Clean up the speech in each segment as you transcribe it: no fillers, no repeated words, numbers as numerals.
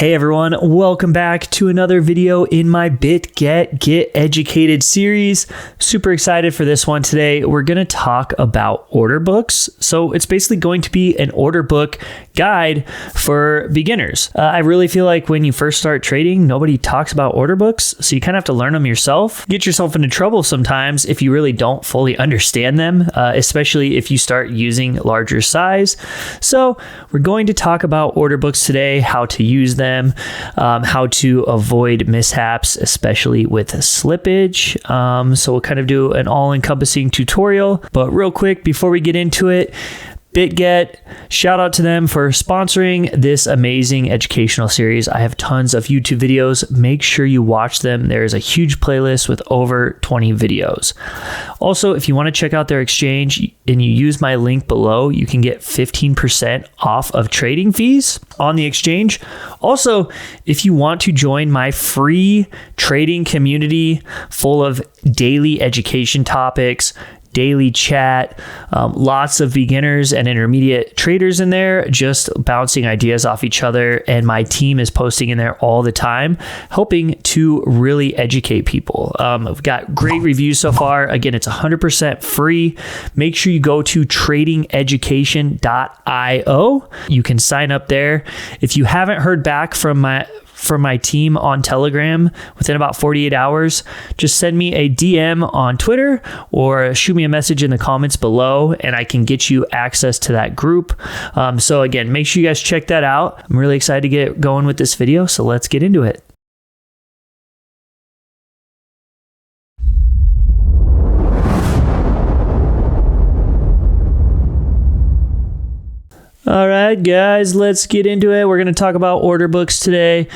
Hey everyone, welcome back to another video in my Bitget Get Educated series. Super excited for this one today. We're going to talk about order books. So it's basically going to be an order book guide for beginners. I really feel like when you first start trading, nobody talks about order books. So you kind of have to learn them yourself. Get yourself into trouble sometimes if you really don't fully understand them, especially if you start using larger size. So we're going to talk about order books today, how to use them, how to avoid mishaps, especially with slippage. So we'll kind of do an all-encompassing tutorial. But real quick, before we get into it, Bitget, shout out to them for sponsoring this amazing educational series. I have tons of YouTube videos. Make sure you watch them. There's a huge playlist with over 20 videos. Also, if you want to check out their exchange and you use my link below, you can get 15% off of trading fees on the exchange. Also, if you want to join my free trading community full of daily education topics, daily chat, lots of beginners and intermediate traders in there, just bouncing ideas off each other. And my team is posting in there all the time, helping to really educate people. I've got great reviews so far. Again, it's 100% free. Make sure you go to tradingeducation.io. You can sign up there. If you haven't heard back from my team on Telegram within about 48 hours, just send me a DM on Twitter or shoot me a message in the comments below and I can get you access to that group. So again, make sure you guys check that out. I'm really excited to get going with this video, so let's get into it. All right, guys, let's get into it. We're going to talk about order books today.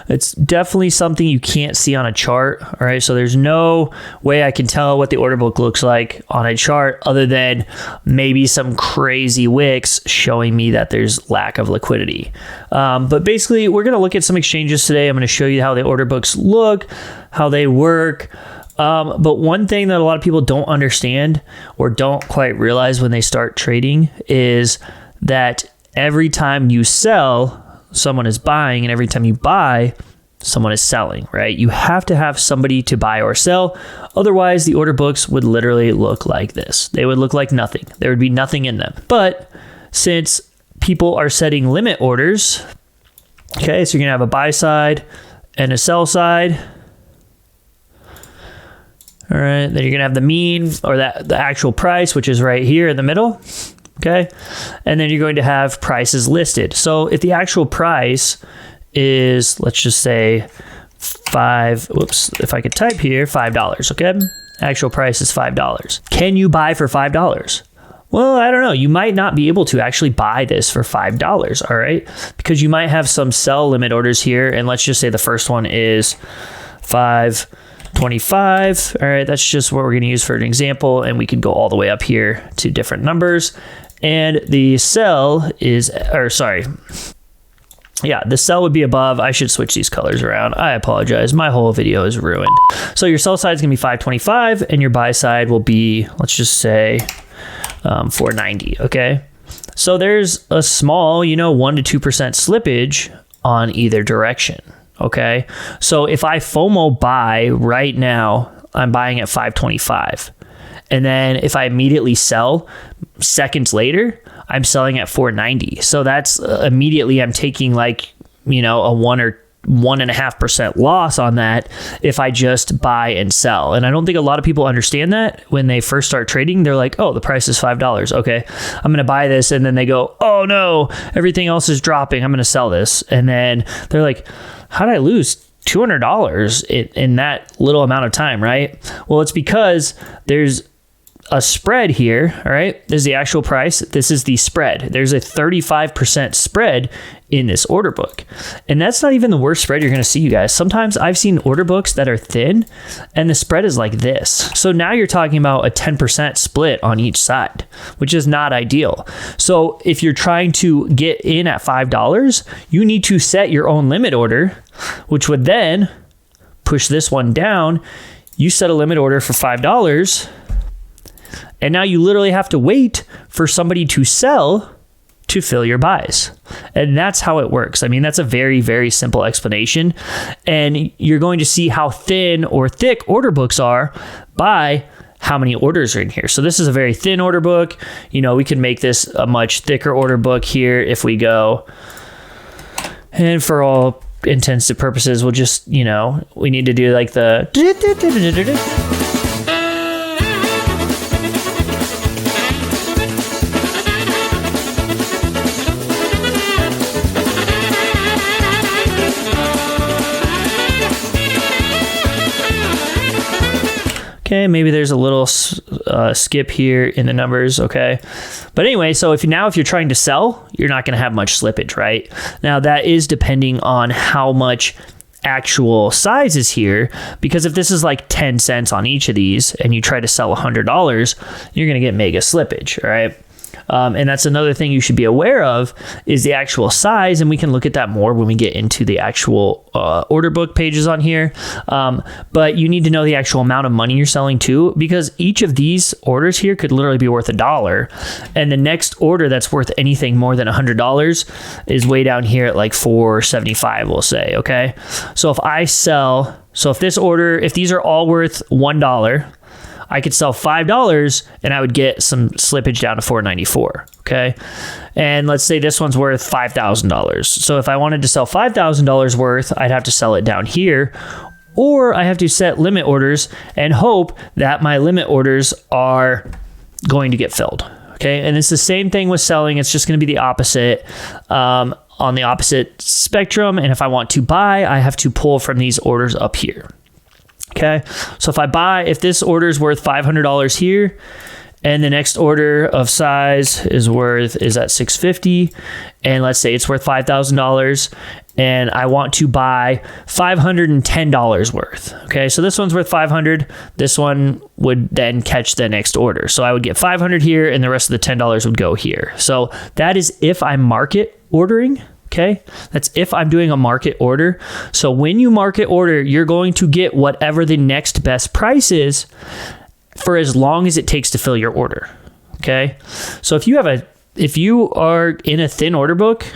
It's definitely something you can't see on a chart. All right, so there's no way I can tell what the order book looks like on a chart other than maybe some crazy wicks showing me that there's lack of liquidity. But basically, we're going to look at some exchanges today. I'm going to show you how the order books look, how they work. But one thing that a lot of people don't understand or don't quite realize when they start trading is that every time you sell, someone is buying, and every time you buy, someone is selling, right? You have to have somebody to buy or sell. Otherwise, the order books would literally look like this. They would look like nothing. There would be nothing in them. But since people are setting limit orders, okay, so you're going to have a buy side and a sell side. All right, then you're going to have the mean or the actual price, which is right here in the middle. Okay. And then you're going to have prices listed. So if the actual price is, let's just say if I could type here, $5. Okay. Actual price is $5. Can you buy for $5? Well, I don't know. You might not be able to actually buy this for $5. All right. Because you might have some sell limit orders here. And let's just say the first one is $5.25. All right, that's just what we're going to use for an example, and we could go all the way up here to different numbers. And the sell is, the sell would be above. I should switch these colors around. I apologize. My whole video is ruined. So your sell side is going to be $5.25, and your buy side will be, let's just say, $4.90. Okay, so there's a small, 1 to 2% slippage on either direction. Okay, so if I FOMO buy right now, I'm buying at $5.25. And then if I immediately sell seconds later, I'm selling at $4.90. So that's immediately I'm taking like, a 1 or 1.5% loss on that if I just buy and sell. And I don't think a lot of people understand that when they first start trading. They're like, oh, the price is $5. Okay, I'm going to buy this. And then they go, oh no, everything else is dropping. I'm going to sell this. And then they're like, how did I lose $200 in that little amount of time, right? Well, it's because there's a spread here, all right? This is the actual price. This is the spread. There's a 35% spread in this order book. And that's not even the worst spread you're going to see, you guys. Sometimes I've seen order books that are thin and the spread is like this. So now you're talking about a 10% split on each side, which is not ideal. So if you're trying to get in at $5, you need to set your own limit order, which would then push this one down. You set a limit order for $5. And now you literally have to wait for somebody to sell to fill your buys. And that's how it works. I mean, that's a very, very simple explanation. And you're going to see how thin or thick order books are by how many orders are in here. So this is a very thin order book. We can make this a much thicker order book here if we go. And for all intents and purposes, we'll just, we need to do like the... Okay, maybe there's a little skip here in the numbers, okay? But anyway, so if you're trying to sell, you're not going to have much slippage, right? Now, that is depending on how much actual size is here, because if this is like 10 cents on each of these and you try to sell $100, you're going to get mega slippage, all right? And that's another thing you should be aware of is the actual size. And we can look at that more when we get into the actual order book pages on here. But you need to know the actual amount of money you're selling too, because each of these orders here could literally be worth $1. And the next order that's worth anything more than $100 is way down here at like $4.75, we'll say. Okay. So if these are all worth $1, I could sell $5 and I would get some slippage down to $4.94. Okay. And let's say this one's worth $5,000. So if I wanted to sell $5,000 worth, I'd have to sell it down here, or I have to set limit orders and hope that my limit orders are going to get filled. Okay. And it's the same thing with selling. It's just going to be the opposite, on the opposite spectrum. And if I want to buy, I have to pull from these orders up here. Okay, so if this order is worth $500 here, and the next order of size is at $650, and let's say it's worth $5,000, and I want to buy $510 worth. Okay, so this one's worth $500. This one would then catch the next order. So I would get $500 here, and the rest of the $10 would go here. So that is if I'm market ordering. Okay, that's if I'm doing a market order. So when you market order, you're going to get whatever the next best price is for as long as it takes to fill your order. Okay, so if you are in a thin order book,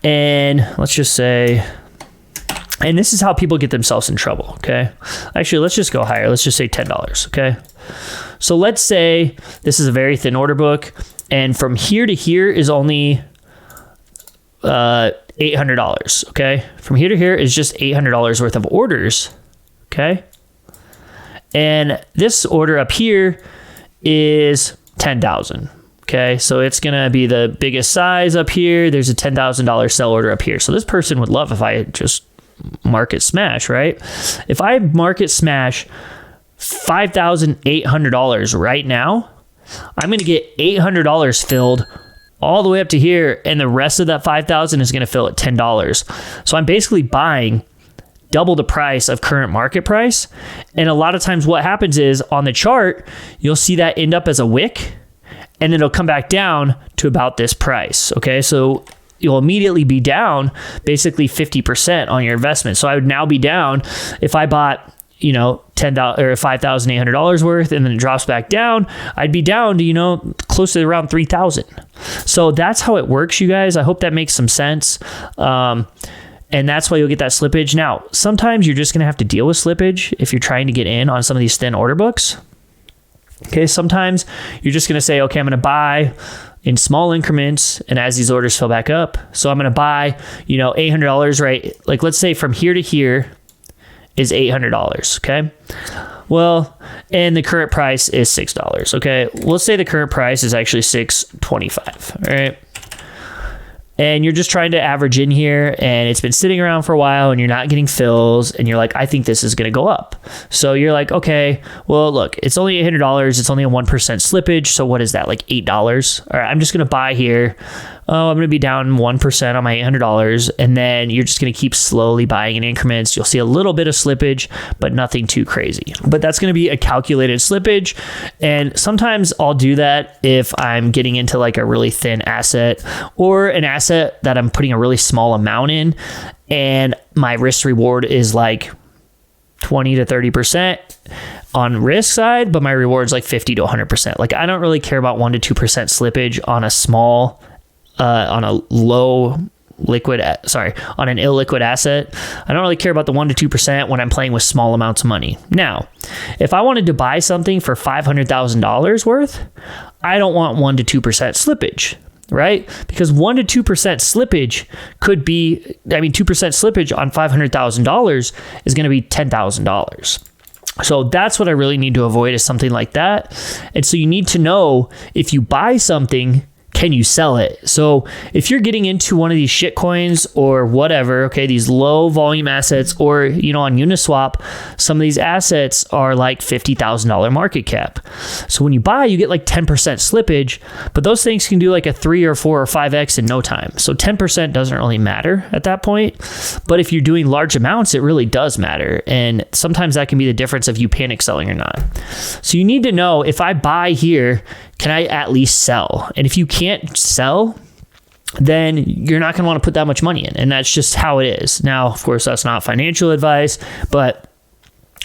and let's just say, and this is how people get themselves in trouble. Okay, actually, let's just go higher. Let's just say $10. Okay, so let's say this is a very thin order book, and from here to here is only $800. Okay, from here to here is just $800 worth of orders. Okay, and this order up here is 10,000. Okay, so it's gonna be the biggest size up here. There's a $10,000 sell order up here. So this person would love if I just market smash, right? If I market smash $5,800 right now, I'm gonna get $800 filled all the way up to here, and the rest of that $5,000 is going to fill at $10. So I'm basically buying double the price of current market price. And a lot of times what happens is on the chart, you'll see that end up as a wick, and then it'll come back down to about this price. Okay, so you'll immediately be down basically 50% on your investment. So I would now be down if I bought $10,000 or $5,800 worth, and then it drops back down, I'd be down to, close to around 3,000. So that's how it works, you guys. I hope that makes some sense. And that's why you'll get that slippage. Now, sometimes you're just going to have to deal with slippage if you're trying to get in on some of these thin order books. Okay. Sometimes you're just going to say, okay, I'm going to buy in small increments, and as these orders fill back up. So I'm going to buy, $800, right? Like, let's say from here to here is $800. Okay. Well, and the current price is $6. Okay. Let's say the current price is actually $6.25. All right. And you're just trying to average in here, and it's been sitting around for a while, and you're not getting fills, and you're like, I think this is going to go up. So you're like, okay, well, look, it's only $800. It's only a 1% slippage. So what is that? Like $8. All right. I'm just going to buy here. Oh, I'm going to be down 1% on my $800. And then you're just going to keep slowly buying in increments. You'll see a little bit of slippage, but nothing too crazy. But that's going to be a calculated slippage. And sometimes I'll do that if I'm getting into like a really thin asset, or an asset that I'm putting a really small amount in, and my risk reward is like 20 to 30% on risk side, but my reward's like 50 to 100%. Like, I don't really care about 1 to 2% slippage on a small on a low liquid, on an illiquid asset, I don't really care about the 1 to 2% when I'm playing with small amounts of money. Now, if I wanted to buy something for $500,000 worth, I don't want 1 to 2% slippage, right? Because 1 to 2% slippage could be, 2% slippage on $500,000 is going to be $10,000. So that's what I really need to avoid, is something like that. And so you need to know, if you buy something, can you sell it? So if you're getting into one of these shit coins or whatever, okay, these low volume assets, or, on Uniswap, some of these assets are like $50,000 market cap. So when you buy, you get like 10% slippage, but those things can do like a 3 or 4 or 5x in no time. So 10% doesn't really matter at that point. But if you're doing large amounts, it really does matter. And sometimes that can be the difference of you panic selling or not. So you need to know, if I buy here, can I at least sell? And if you can't sell, then you're not going to want to put that much money in. And that's just how it is. Now, of course, that's not financial advice, but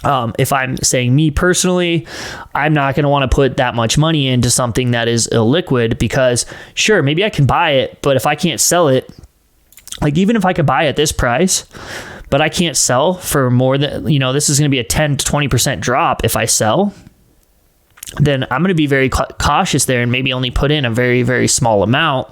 if I'm saying me personally, I'm not going to want to put that much money into something that is illiquid, because sure, maybe I can buy it, but if I can't sell it, like even if I could buy at this price, but I can't sell for more than, this is going to be a 10 to 20% drop if I sell, then I'm going to be very cautious there and maybe only put in a very, very small amount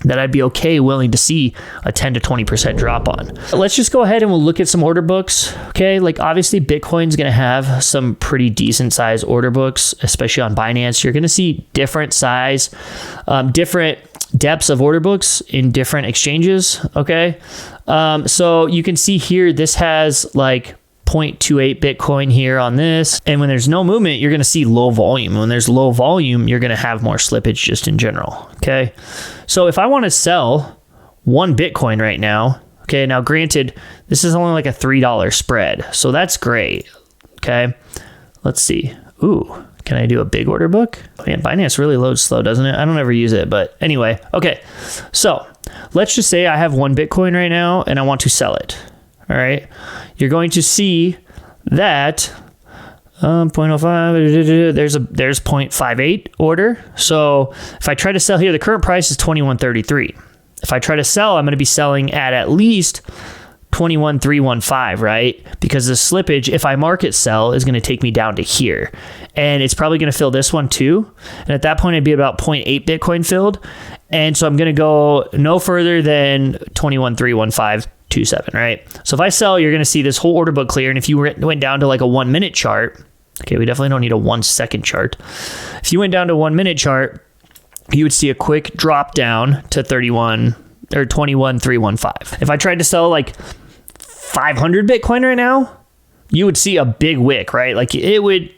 that I'd be willing to see a 10 to 20% drop on. Let's just go ahead and we'll look at some order books. Okay. Like obviously Bitcoin's going to have some pretty decent size order books, especially on Binance. You're going to see different size, different depths of order books in different exchanges. Okay. So you can see here, this has like 0.28 Bitcoin here on this. And when there's no movement, you're going to see low volume. When there's low volume, you're going to have more slippage just in general. Okay. So if I want to sell 1 Bitcoin right now, okay, now granted, this is only like a $3 spread. So that's great. Okay. Let's see. Ooh, can I do a big order book? Man, Binance really loads slow, doesn't it? I don't ever use it, but anyway. Okay. So let's just say I have 1 Bitcoin right now and I want to sell it. All right, you're going to see that 0.05, there's 0.58 order. So if I try to sell here, the current price is 21.33. If I try to sell, I'm going to be selling at least 21.315, right? Because the slippage, if I market sell, is going to take me down to here. And it's probably going to fill this one too. And at that point, it'd be about 0.8 Bitcoin filled. And so I'm going to go no further than 21.315.27, right? So if I sell, you're going to see this whole order book clear. And if you went down to like a 1 minute chart, okay, we definitely don't need a 1 second chart. If you went down to 1 minute chart, you would see a quick drop down to 21.315. If I tried to sell like 500 Bitcoin right now, you would see a big wick, right? Like it would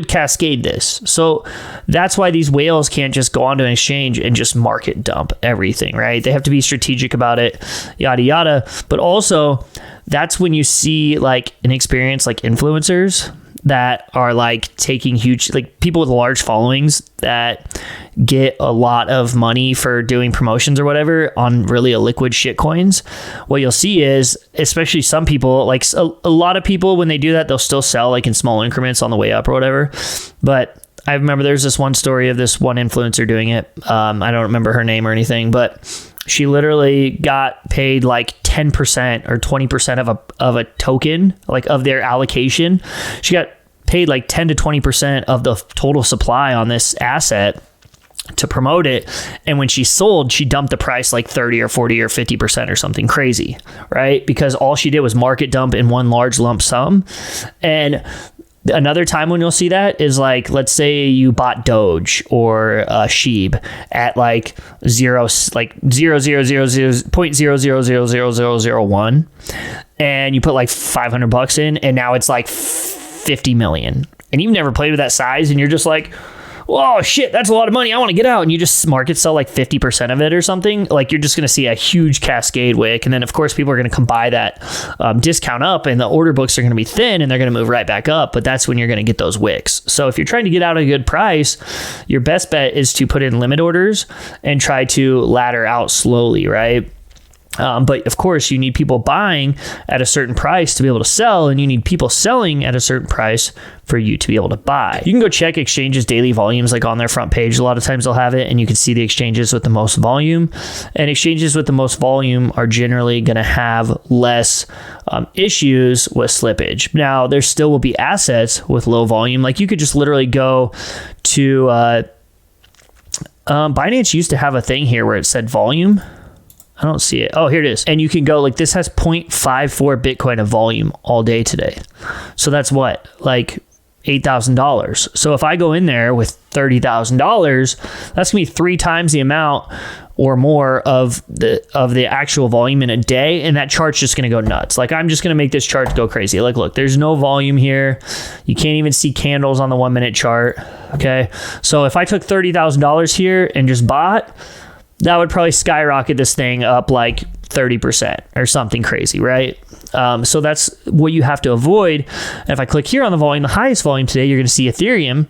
cascade this. So that's why these whales can't just go onto an exchange and just market dump everything, right? They have to be strategic about it, yada, yada. But also that's when you see like an experience like influencers that are like taking huge, like people with large followings that get a lot of money for doing promotions or whatever on really illiquid shit coins. What you'll see is, especially some people, like a lot of people, when they do that, they'll still sell like in small increments on the way up or whatever. But I remember there's this one story of this one influencer doing it. I don't remember her name or anything, but she literally got paid like 10% or 20% of a token, like of their allocation. She got paid like 10 to 20% of the total supply on this asset to promote it. And when she sold, she dumped the price like 30 or 40 or 50% or something crazy, right? Because all she did was market dump in one large lump sum. And another time when you'll see that is like, let's say you bought Doge or Sheeb at like 0.0000001, and you put like $500 in, and now it's like 50 million, and you've never played with that size, and you're just like, whoa, shit, that's a lot of money, I want to get out, and you just market sell like 50% of it or something. Like you're just going to see a huge cascade wick, and then of course people are going to come buy that discount up, and the order books are going to be thin, and they're going to move right back up. But that's when you're going to get those wicks. So if you're trying to get out a good price, your best bet is to put in limit orders and try to ladder out slowly, right? But of course, you need people buying at a certain price to be able to sell, and you need people selling at a certain price for you to be able to buy. You can go check exchanges daily volumes like on their front page. A lot of times they'll have it, and you can see the exchanges with the most volume. And exchanges with the most volume are generally going to have less issues with slippage. Now, there still will be assets with low volume. Like you could just literally go to Binance used to have a thing here where it said volume. I don't see it. Oh, here it is. And you can go like this has 0.54 Bitcoin of volume all day today. So that's what? Like $8,000. So if I go in there with $30,000, that's gonna be 3 times the amount or more of the actual volume in a day, and that chart's just gonna go nuts. Like I'm just gonna make this chart go crazy. Like look, there's no volume here. You can't even see candles on the 1 minute chart. Okay, so if I took $30,000 here and just bought, that would probably skyrocket this thing up like 30% or something crazy, right? So that's what you have to avoid. And if I click here on the volume, the highest volume today, you're going to see Ethereum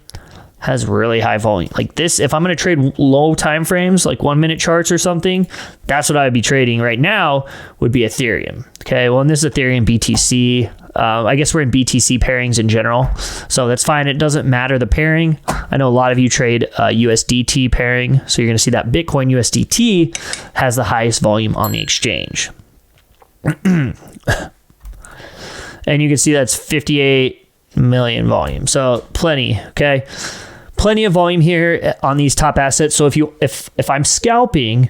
has really high volume. Like this, if I'm going to trade low time frames, like 1 minute charts or something, that's what I would be trading right now would be Ethereum. Okay, well, and this is Ethereum BTC. I guess we're in BTC pairings in general, so that's fine. It doesn't matter the pairing. I know a lot of you trade USDT pairing, so you're going to see that Bitcoin USDT has the highest volume on the exchange. And you can see that's 58 million volume, so plenty, okay? Plenty of volume here on these top assets. So if I'm scalping,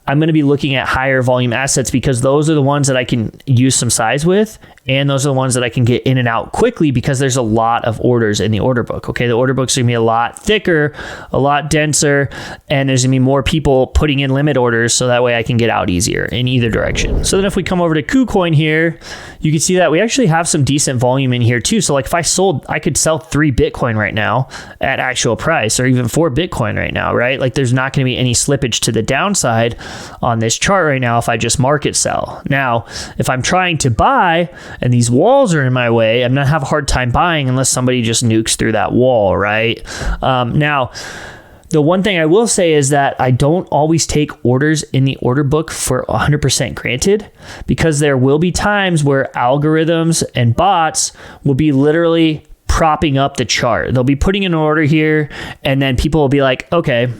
I'm going to be looking at higher volume assets because those are the ones that I can use some size with, and those are the ones that I can get in and out quickly because there's a lot of orders in the order book. Okay, the order book's gonna be a lot thicker, a lot denser, and there's gonna be more people putting in limit orders, so that way I can get out easier in either direction. So then if we come over to KuCoin here, you can see that we actually have some decent volume in here too. So like if I could sell 3 Bitcoin right now at actual price, or even 4 Bitcoin right now, right? Like there's not gonna be any slippage to the downside on this chart right now if I just market sell. Now, if I'm trying to buy and these walls are in my way, I'm gonna have a hard time buying unless somebody just nukes through that wall, right? Now, the one thing I will say is that I don't always take orders in the order book for 100% granted, because there will be times where algorithms and bots will be literally propping up the chart. They'll be putting in an order here, and then people will be like, okay,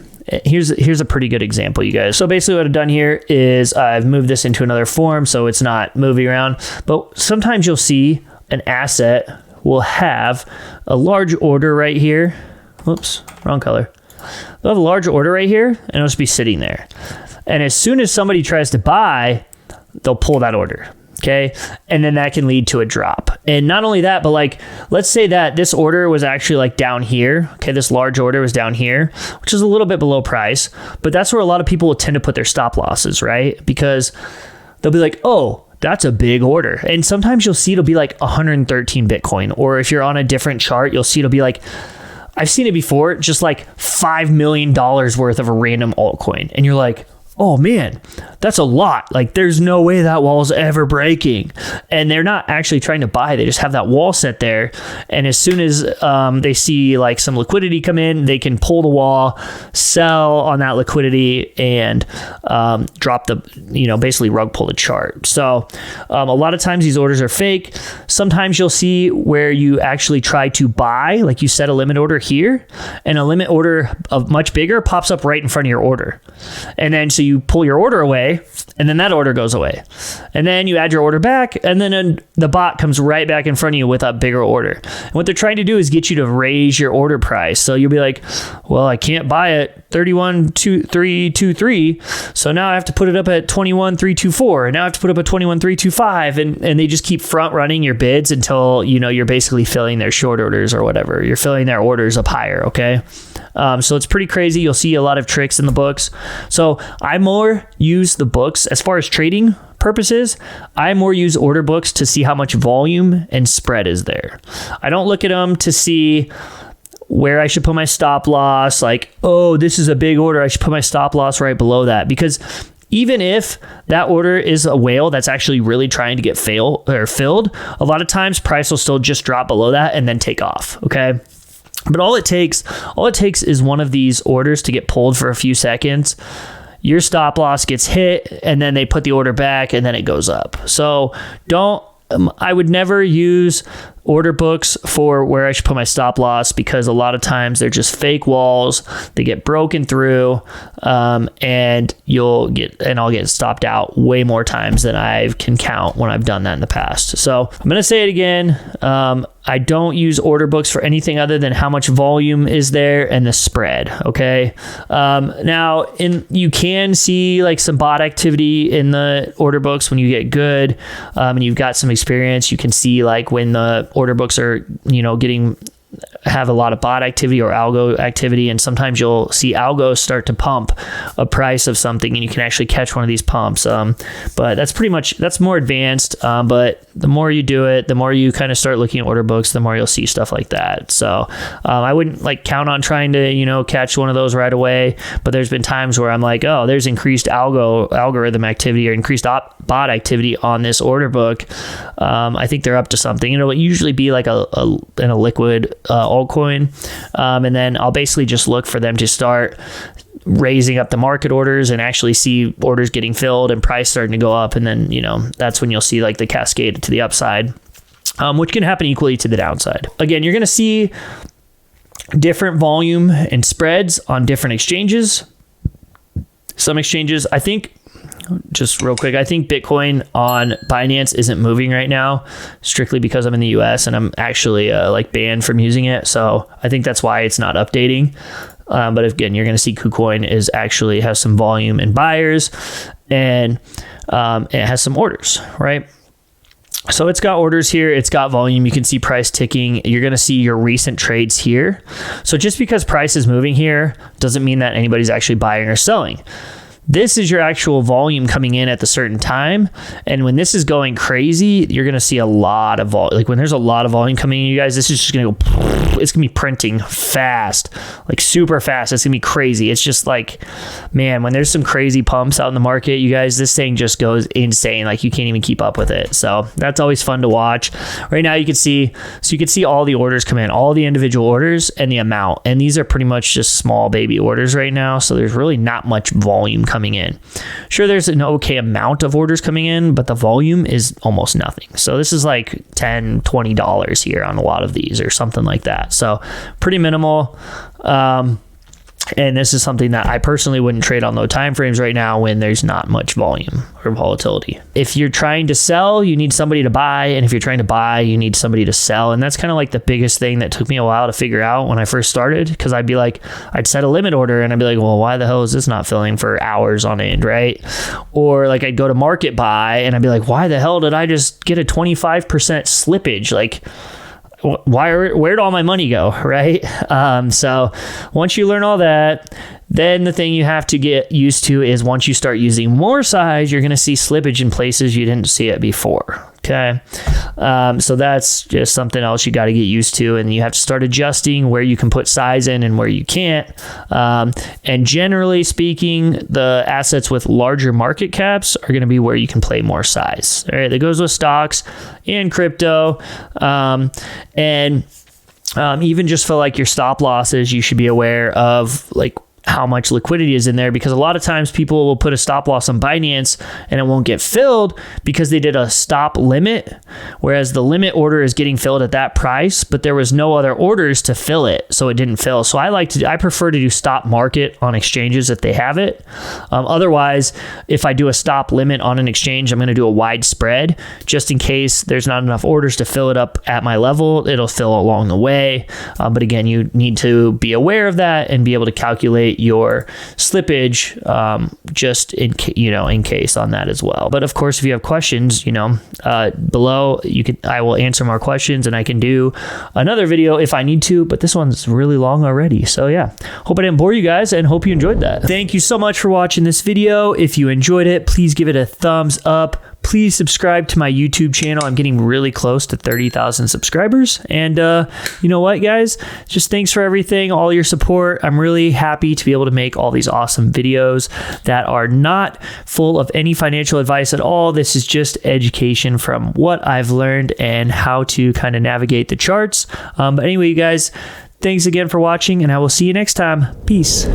here's a pretty good example, you guys. So basically what I've done here is I've moved this into another form so it's not moving around. But sometimes you'll see an asset will have a large order right here. Whoops, wrong color. They'll have a large order right here, and it'll just be sitting there. And as soon as somebody tries to buy, they'll pull that order. Okay, and then that can lead to a drop. And not only that, but like, let's say that this order was actually like down here. Okay, this large order was down here, which is a little bit below price, but that's where a lot of people will tend to put their stop losses, right? Because they'll be like, oh, that's a big order. And sometimes you'll see it'll be like 113 Bitcoin, or if you're on a different chart, you'll see it'll be like, I've seen it before, just like $5 million worth of a random altcoin. And you're like, oh man, that's a lot. Like there's no way that wall is ever breaking. And they're not actually trying to buy. They just have that wall set there. And as soon as they see like some liquidity come in, they can pull the wall, sell on that liquidity, and drop the, basically rug pull the chart. So a lot of times these orders are fake. Sometimes you'll see where you actually try to buy, like you set a limit order here, and a limit order of much bigger pops up right in front of your order. And then so you pull your order away, and then that order goes away. And then you add your order back, and then the bot comes right back in front of you with a bigger order. And what they're trying to do is get you to raise your order price. So you'll be like, well, I can't buy it 31,323. So now I have to put it up at 21,324. And now I have to put it up at 21,325. And they just keep front running your bids until, you're basically filling their short orders or whatever. You're filling their orders up higher, okay? So it's pretty crazy. You'll see a lot of tricks in the books. So I more use the books as far as trading purposes. I more use order books to see how much volume and spread is there. I don't look at them to see where I should put my stop loss. Like, oh, this is a big order, I should put my stop loss right below that. Because even if that order is a whale that's actually really trying to get filled, a lot of times price will still just drop below that and then take off. Okay. But all it takes is one of these orders to get pulled for a few seconds. your stop loss gets hit and then they put the order back and then it goes up. So I would never use order books for where I should put my stop loss, because a lot of times they're just fake walls. They get broken through, and I'll get stopped out way more times than I can count when I've done that in the past. So I'm going to say it again. I don't use order books for anything other than how much volume is there and the spread. Okay. Now you can see like some bot activity in the order books when you get good, and you've got some experience. You can see like when the order books are, have a lot of bot activity or algo activity, and sometimes you'll see algos start to pump a price of something and you can actually catch one of these pumps. But that's more advanced, but the more you do it, the more you kind of start looking at order books, the more you'll see stuff like that. So I wouldn't like count on trying to catch one of those right away, but there's been times where I'm like, oh, there's increased algorithm activity or increased bot activity on this order book. I think they're up to something. It'll usually be like an illiquid altcoin, and then I'll basically just look for them to start raising up the market orders and actually see orders getting filled and price starting to go up, and then that's when you'll see like the cascade to the upside, which can happen equally to the downside. Again, you're going to see different volume and spreads on different exchanges. Some exchanges, I think, just real quick, I think Bitcoin on Binance isn't moving right now, strictly because I'm in the US and I'm actually like banned from using it. So I think that's why it's not updating. But again, you're going to see KuCoin has some volume and buyers, and it has some orders, right? So it's got orders here. It's got volume. You can see price ticking. You're going to see your recent trades here. So just because price is moving here doesn't mean that anybody's actually buying or selling. This is your actual volume coming in at the certain time. And when this is going crazy, you're going to see a lot of volume. Like when there's a lot of volume coming in, you guys, this is just going to go, it's going to be printing fast, like super fast. It's going to be crazy. It's just like, man, when there's some crazy pumps out in the market, you guys, this thing just goes insane. Like you can't even keep up with it. So that's always fun to watch. Right now you can see all the orders come in, all the individual orders and the amount. And these are pretty much just small baby orders right now. So there's really not much volume coming in. Sure, there's an okay amount of orders coming in, but the volume is almost nothing. So this is like $10, $20 here on a lot of these or something like that. So pretty minimal. And this is something that I personally wouldn't trade on low time frames right now when there's not much volume or volatility. If you're trying to sell, you need somebody to buy. And if you're trying to buy, you need somebody to sell. And that's kind of like the biggest thing that took me a while to figure out when I first started, because I'd set a limit order and I'd be like, well, why the hell is this not filling for hours on end, right? Or like I'd go to market buy and I'd be like, why the hell did I just get a 25% slippage? Like, where'd all my money go, right? So once you learn all that, then the thing you have to get used to is once you start using more size, you're going to see slippage in places you didn't see it before. Okay. So that's just something else you got to get used to, and you have to start adjusting where you can put size in and where you can't. And generally speaking, the assets with larger market caps are going to be where you can play more size. All right. That goes with stocks and crypto. And even just for like your stop losses, you should be aware of like how much liquidity is in there, because a lot of times people will put a stop loss on Binance and it won't get filled because they did a stop limit, whereas the limit order is getting filled at that price, but there was no other orders to fill it, so it didn't fill. So I prefer to do stop market on exchanges if they have it. Otherwise, if I do a stop limit on an exchange, I'm going to do a wide spread just in case there's not enough orders to fill it up at my level. It'll fill along the way. But again, you need to be aware of that and be able to calculate your slippage just in case on that as well. But of course, if you have questions, below, I will answer more questions, and I can do another video if I need to, but this one's really long already. So yeah, hope I didn't bore you guys and hope you enjoyed that. Thank you so much for watching this video. If you enjoyed it, please give it a thumbs up. Please subscribe to my YouTube channel. I'm getting really close to 30,000 subscribers. And you know what, guys? Just thanks for everything, all your support. I'm really happy to be able to make all these awesome videos that are not full of any financial advice at all. This is just education from what I've learned and how to kind of navigate the charts. But anyway, you guys, thanks again for watching, and I will see you next time. Peace.